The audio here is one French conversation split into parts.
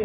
Il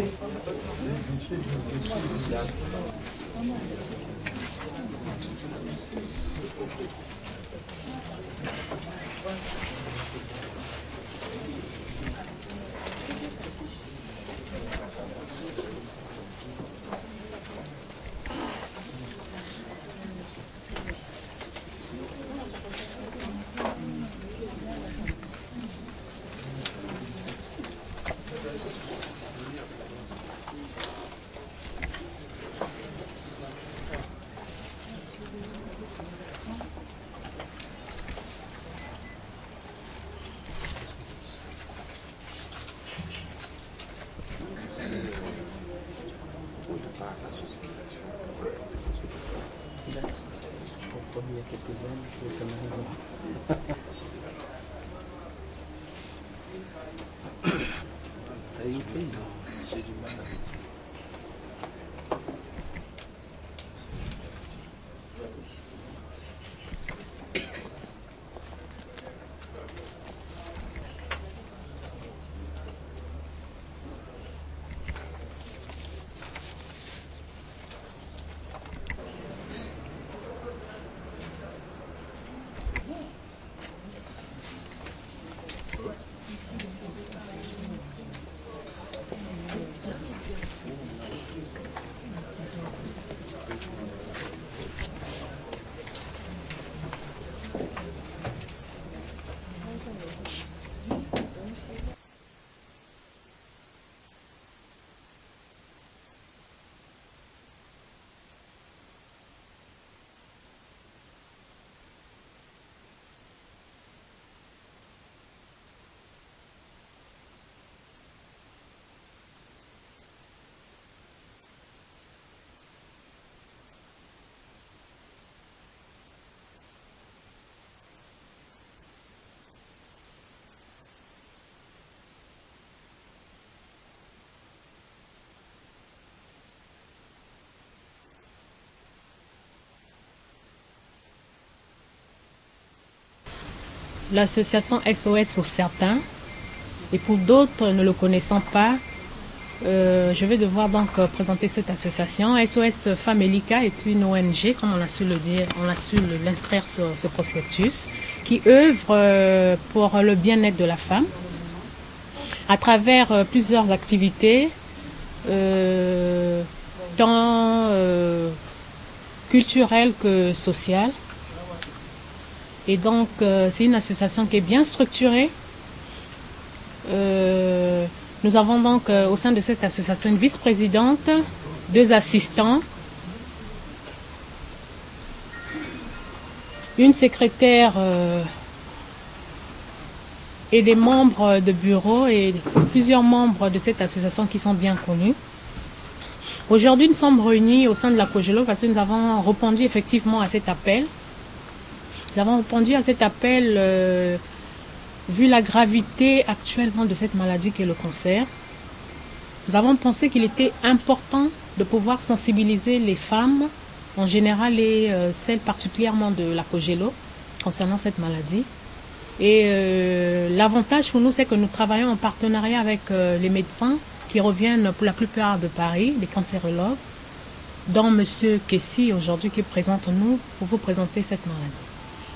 y a quelques années, je suis quand même... T'as eu pris, j'ai du mal. L'association SOS pour certains, et pour d'autres ne le connaissant pas, je vais devoir donc présenter cette association. SOS Famelica est une ONG, comme on a su le dire, on a su l'inscrire sur ce prospectus, qui œuvre pour le bien-être de la femme à travers plusieurs activités, tant culturelles que sociales. Et donc, c'est une association qui est bien structurée. Nous avons donc au sein de cette association une vice-présidente, 2 assistants, une secrétaire et des membres de bureau et plusieurs membres de cette association qui sont bien connus. Aujourd'hui, nous sommes réunis au sein de la COGELO parce que nous avons répondu effectivement à cet appel. Nous avons répondu à cet appel vu la gravité actuellement de cette maladie qui est le cancer. Nous avons pensé qu'il était important de pouvoir sensibiliser les femmes en général et celles particulièrement de la COGELO concernant cette maladie. Et l'avantage pour nous, c'est que nous travaillons en partenariat avec les médecins qui reviennent pour la plupart de Paris, les cancérologues, dont M. Kessi aujourd'hui qui présente nous pour vous présenter cette maladie.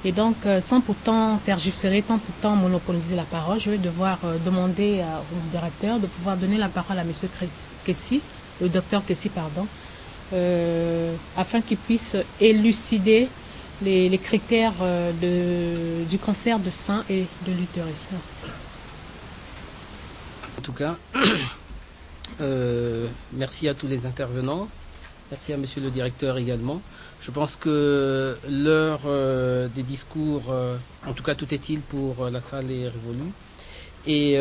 Et donc, sans pourtant tergiverser, sans pourtant monopoliser la parole, je vais devoir demander au directeur de pouvoir donner la parole à M. Kessi, le docteur Kessi, pardon, afin qu'il puisse élucider les critères du cancer de sein et de l'utérus. Merci. En tout cas, merci à tous les intervenants. Merci à monsieur le directeur également. Je pense que l'heure des discours, en tout cas tout est-il pour la salle est révolue. Et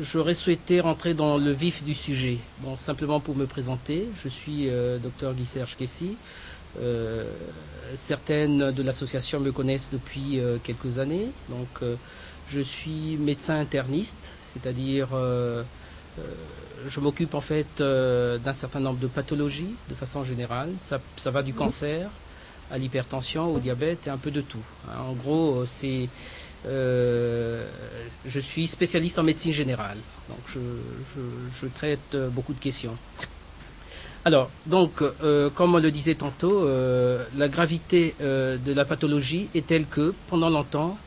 j'aurais souhaité rentrer dans le vif du sujet. Bon, simplement pour me présenter, je suis Dr Guy-Serge Kessi. Certaines de l'association me connaissent depuis quelques années. Donc, je suis médecin interniste, c'est-à-dire je m'occupe en fait d'un certain nombre de pathologies de façon générale. Ça va du cancer à l'hypertension, au diabète et un peu de tout. En gros, c'est Je suis spécialiste en médecine générale, donc je traite beaucoup de questions. Alors, donc, comme on le disait tantôt, la gravité de la pathologie est telle que, pendant longtemps,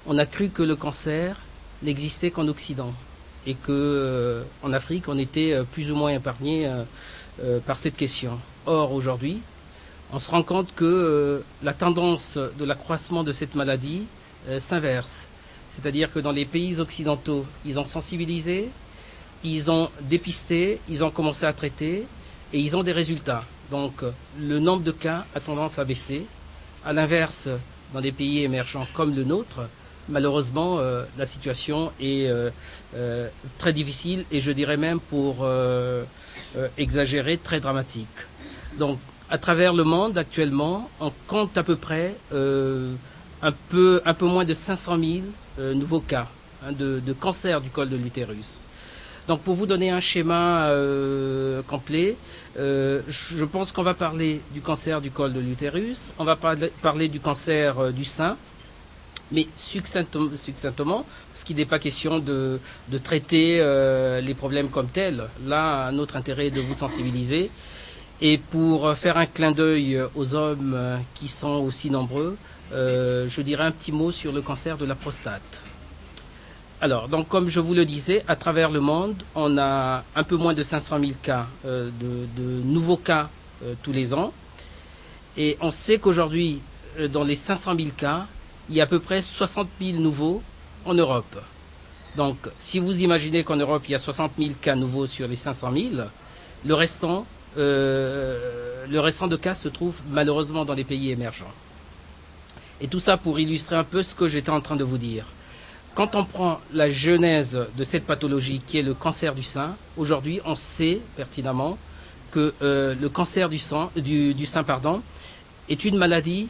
on a cru que le cancer n'existait qu'en Occident et que en Afrique, on était plus ou moins épargné par cette question. Or, aujourd'hui, on se rend compte que la tendance de l'accroissement de cette maladie s'inverse. C'est-à-dire que dans les pays occidentaux, ils ont sensibilisé, ils ont dépisté, ils ont commencé à traiter et ils ont des résultats. Donc le nombre de cas a tendance à baisser. À l'inverse, dans des pays émergents comme le nôtre, malheureusement, la situation est très difficile et je dirais même, pour exagérer, très dramatique. Donc à travers le monde actuellement, on compte à peu près un peu moins de 500 000 nouveaux cas de cancer du col de l'utérus. Donc pour vous donner un schéma complet, je pense qu'on va parler du cancer du col de l'utérus, on va parler du cancer du sein, mais succinctement, parce qu'il n'est pas question de traiter les problèmes comme tels. Là, notre intérêt est de vous sensibiliser. Et pour faire un clin d'œil aux hommes qui sont aussi nombreux, je dirais un petit mot sur le cancer de la prostate. Alors, donc comme je vous le disais, à travers le monde, on a un peu moins de 500 000 cas, de nouveaux cas tous les ans. Et on sait qu'aujourd'hui, dans les 500 000 cas, il y a à peu près 60 000 nouveaux en Europe. Donc, si vous imaginez qu'en Europe, il y a 60 000 cas nouveaux sur les 500 000, le restant de cas se trouve malheureusement dans les pays émergents. Et tout ça pour illustrer un peu ce que j'étais en train de vous dire. Quand on prend la genèse de cette pathologie qui est le cancer du sein, aujourd'hui on sait pertinemment que le cancer du sein est une maladie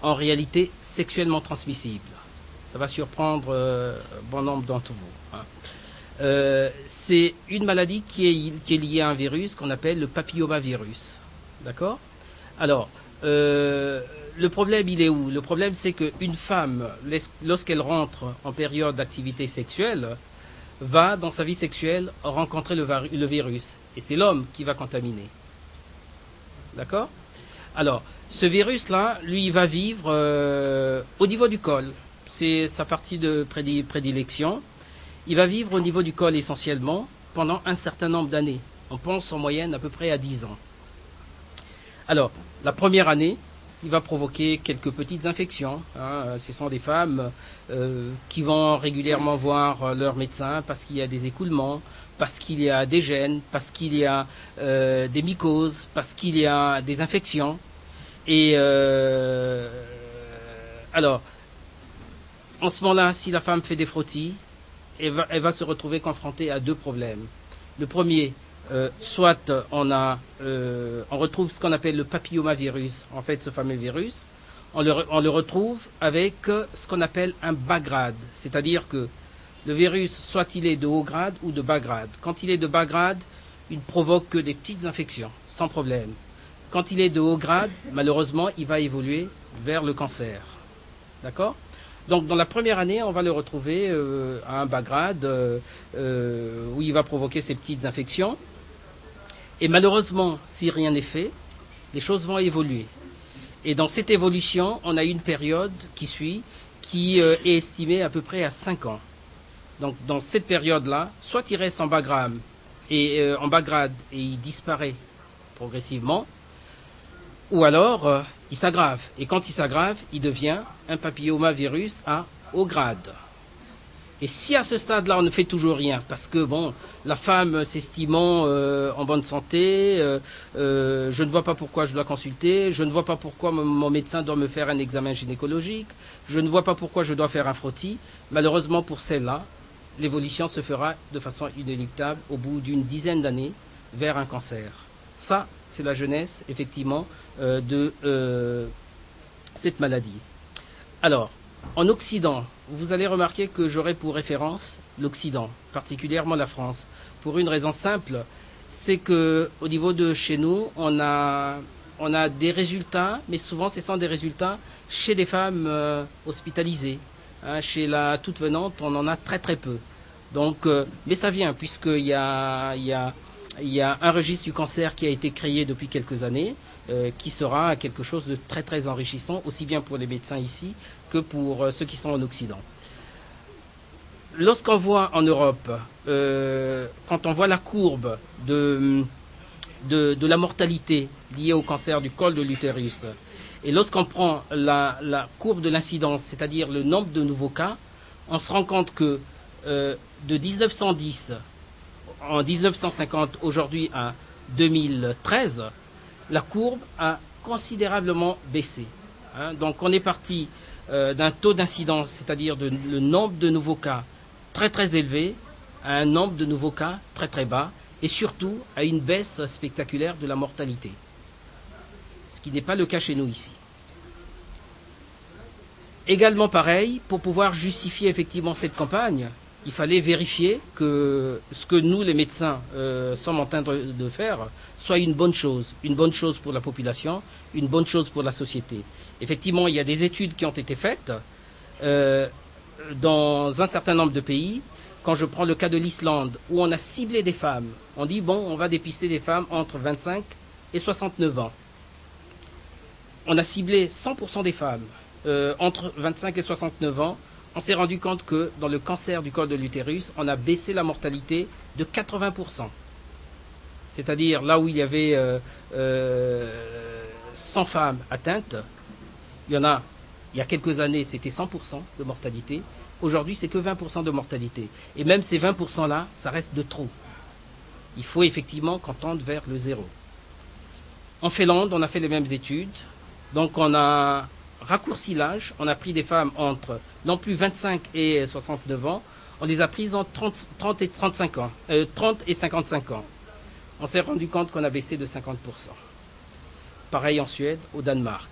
en réalité sexuellement transmissible. Ça va surprendre bon nombre d'entre vous. C'est une maladie qui est liée à un virus qu'on appelle le papillomavirus. D'accord ? Alors, le problème, il est où ? Le problème, c'est qu'une femme, lorsqu'elle rentre en période d'activité sexuelle, va, dans sa vie sexuelle, rencontrer le virus. Et c'est l'homme qui va contaminer. D'accord ? Alors, ce virus-là, lui, il va vivre au niveau du col. C'est sa partie de prédilection. Il va vivre au niveau du col essentiellement pendant un certain nombre d'années. On pense en moyenne à peu près à 10 ans. Alors, la première année, il va provoquer quelques petites infections. Ce sont des femmes qui vont régulièrement voir leur médecin parce qu'il y a des écoulements, parce qu'il y a des gènes, parce qu'il y a des mycoses, parce qu'il y a des infections. Et alors, en ce moment-là, si la femme fait des frottis, elle va se retrouver confrontée à deux problèmes. Le premier, soit on retrouve ce qu'on appelle le papillomavirus, en fait ce fameux virus, on le retrouve avec ce qu'on appelle un bas grade, c'est-à-dire que le virus, soit il est de haut grade ou de bas grade. Quand il est de bas grade, il ne provoque que des petites infections, sans problème. Quand il est de haut grade, malheureusement, il va évoluer vers le cancer. D'accord ? Donc dans la première année, on va le retrouver à un bas grade où il va provoquer ces petites infections. Et malheureusement, si rien n'est fait, les choses vont évoluer. Et dans cette évolution, on a une période qui suit, qui est estimée à peu près à 5 ans. Donc dans cette période-là, soit il reste en bas grade et il disparaît progressivement, ou alors il s'aggrave. Et quand il s'aggrave, il devient un papillomavirus à haut grade. Et si à ce stade-là, on ne fait toujours rien, parce que bon, la femme s'estimant en bonne santé, je ne vois pas pourquoi je dois consulter, je ne vois pas pourquoi mon médecin doit me faire un examen gynécologique, je ne vois pas pourquoi je dois faire un frottis, malheureusement pour celle-là, l'évolution se fera de façon inéluctable au bout d'une dizaine d'années vers un cancer. Ça, c'est la jeunesse, effectivement, de cette maladie. Alors, en Occident, vous allez remarquer que j'aurai pour référence l'Occident, particulièrement la France, pour une raison simple, c'est que au niveau de chez nous, on a des résultats, mais souvent ce sont des résultats chez des femmes hospitalisées. Hein, chez la toute venante, on en a très très peu. Donc, mais ça vient, puisqu'il y a, un registre du cancer qui a été créé depuis quelques années, qui sera quelque chose de très très enrichissant, aussi bien pour les médecins ici que pour ceux qui sont en Occident. Lorsqu'on voit en Europe, quand on voit la courbe de la mortalité liée au cancer du col de l'utérus, et lorsqu'on prend la courbe de l'incidence, c'est-à-dire le nombre de nouveaux cas, on se rend compte que de 1910 en 1950 aujourd'hui à 2013, la courbe a considérablement baissé. Hein, donc on est parti d'un taux d'incidence, c'est-à-dire le nombre de nouveaux cas très très élevé, à un nombre de nouveaux cas très très bas, et surtout à une baisse spectaculaire de la mortalité. Ce qui n'est pas le cas chez nous ici. Également pareil, pour pouvoir justifier effectivement cette campagne, il fallait vérifier que ce que nous, les médecins, sommes en train de faire soit une bonne chose pour la population, une bonne chose pour la société. Effectivement, il y a des études qui ont été faites dans un certain nombre de pays. Quand je prends le cas de l'Islande, où on a ciblé des femmes, on dit, bon, on va dépister des femmes entre 25 et 69 ans. On a ciblé 100% des femmes entre 25 et 69 ans. On s'est rendu compte que dans le cancer du col de l'utérus, on a baissé la mortalité de 80%. C'est-à-dire là où il y avait 100 femmes atteintes, il y a quelques années, c'était 100% de mortalité. Aujourd'hui, c'est que 20% de mortalité. Et même ces 20%-là, ça reste de trop. Il faut effectivement qu'on tende vers le zéro. En Finlande, on a fait les mêmes études. Donc on a raccourci l'âge. On a pris des femmes entre non plus 25 et 69 ans. On les a prises entre 30 et 35 ans, 30 et 55 ans. On s'est rendu compte qu'on a baissé de 50%. Pareil en Suède, au Danemark.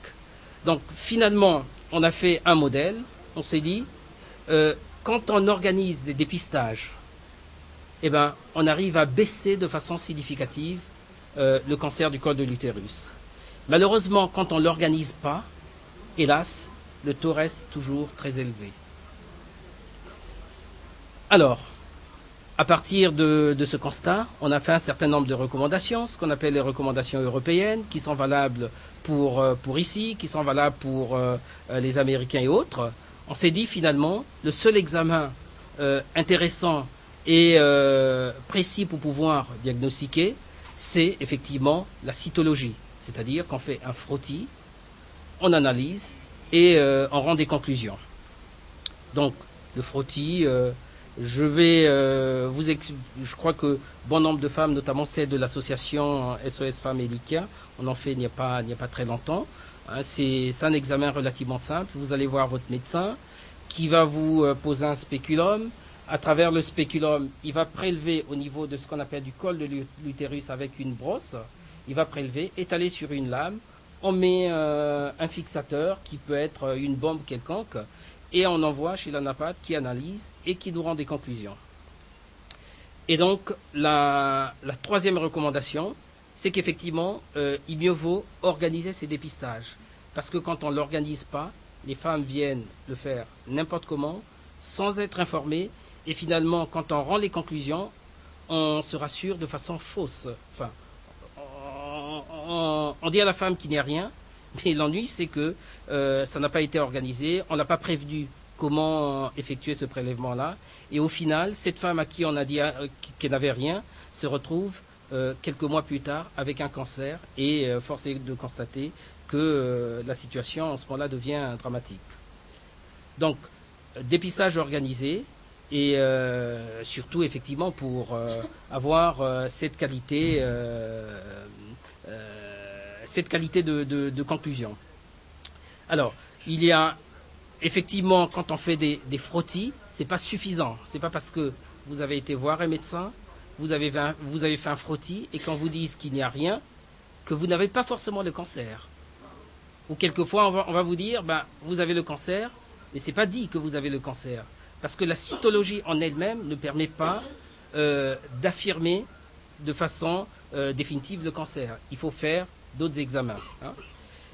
Donc finalement, on a fait un modèle. On s'est dit, quand on organise des dépistages, eh ben, on arrive à baisser de façon significative le cancer du col de l'utérus. Malheureusement, quand on ne l'organise pas, hélas, le taux reste toujours très élevé. Alors, à partir de ce constat, on a fait un certain nombre de recommandations, ce qu'on appelle les recommandations européennes, qui sont valables pour ici, qui sont valables pour les Américains et autres. On s'est dit finalement, le seul examen intéressant et précis pour pouvoir diagnostiquer, c'est effectivement la cytologie. C'est-à-dire qu'on fait un frottis, on analyse et on rend des conclusions. Donc, le frottis, je crois que bon nombre de femmes, notamment celles de l'association SOS Femmes et Likia, on en fait il n'y a pas très longtemps. Hein, c'est un examen relativement simple. Vous allez voir votre médecin qui va vous poser un spéculum. À travers le spéculum, il va prélever au niveau de ce qu'on appelle du col de l'utérus avec une brosse. Il va prélever, étaler sur une lame. On met un fixateur qui peut être une bombe quelconque et on envoie chez l'anapathe qui analyse et qui nous rend des conclusions. Et donc, la troisième recommandation, c'est qu'effectivement, il mieux vaut organiser ces dépistages. Parce que quand on ne l'organise pas, les femmes viennent le faire n'importe comment, sans être informées, et finalement, quand on rend les conclusions, on se rassure de façon fausse. Enfin, on dit à la femme qu'il n'y a rien, mais l'ennui, c'est que ça n'a pas été organisé, on n'a pas prévenu comment effectuer ce prélèvement-là, et au final, cette femme à qui on a dit qu'elle n'avait rien, se retrouve quelques mois plus tard avec un cancer, et force est de constater que la situation en ce moment-là devient dramatique. Donc, dépistage organisé, et surtout effectivement pour avoir cette qualité de conclusion. Alors, il y a effectivement, quand on fait des frottis, c'est pas suffisant. C'est pas parce que vous avez été voir un médecin, vous avez fait un frottis, et quand vous disent qu'il n'y a rien, que vous n'avez pas forcément le cancer. Ou quelquefois, on va vous dire, vous avez le cancer, mais c'est pas dit que vous avez le cancer. Parce que la cytologie en elle-même ne permet pas d'affirmer de façon définitive le cancer. Il faut faire d'autres examens. Hein.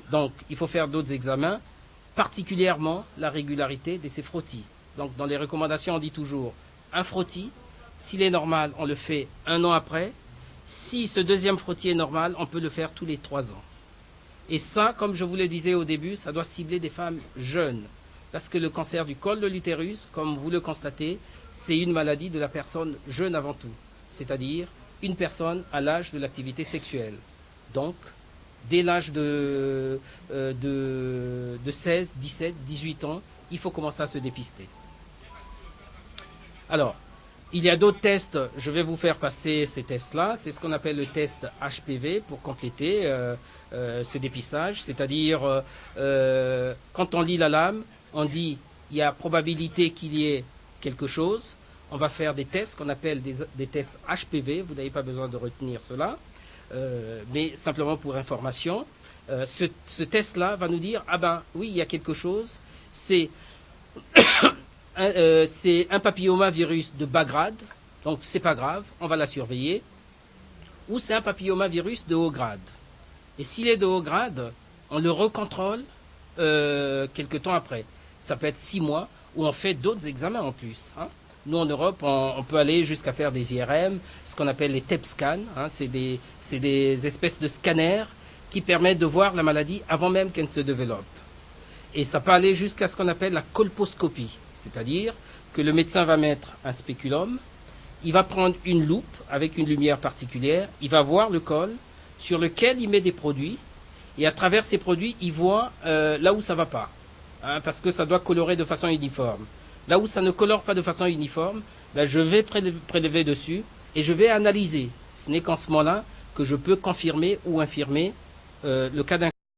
Donc, il faut faire d'autres examens. particulièrement la régularité de ces frottis. Donc dans les recommandations, on dit toujours un frottis. S'il est normal, on le fait 1 an après. Si ce deuxième frottis est normal, on peut le faire tous les 3 ans. Et ça, comme je vous le disais au début, ça doit cibler des femmes jeunes. Parce que le cancer du col de l'utérus, comme vous le constatez, c'est une maladie de la personne jeune avant tout. C'est-à-dire une personne à l'âge de l'activité sexuelle. Donc, dès l'âge de 16, 17, 18 ans, il faut commencer à se dépister. Alors, il y a d'autres tests, je vais vous faire passer ces tests-là. C'est ce qu'on appelle le test HPV pour compléter ce dépistage. C'est-à-dire, quand on lit la lame, on dit il y a probabilité qu'il y ait quelque chose. On va faire des tests qu'on appelle des tests HPV. Vous n'avez pas besoin de retenir cela, mais simplement pour information. Ce test-là va nous dire ah ben oui, il y a quelque chose. C'est un papillomavirus de bas grade, donc c'est pas grave, on va la surveiller. Ou c'est un papillomavirus de haut grade. Et s'il est de haut grade, on le recontrôle quelque temps après. Ça peut être 6 mois, où on fait d'autres examens en plus. Hein. Nous, en Europe, on peut aller jusqu'à faire des IRM, ce qu'on appelle les TEP scans. Hein. C'est des espèces de scanners qui permettent de voir la maladie avant même qu'elle ne se développe. Et ça peut aller jusqu'à ce qu'on appelle la colposcopie. C'est-à-dire que le médecin va mettre un spéculum, il va prendre une loupe avec une lumière particulière, il va voir le col sur lequel il met des produits, et à travers ces produits, il voit là où ça ne va pas. Hein, parce que ça doit colorer de façon uniforme. Là où ça ne colore pas de façon uniforme, ben je vais prélever dessus et je vais analyser. Ce n'est qu'en ce moment-là que je peux confirmer ou infirmer le cas d'un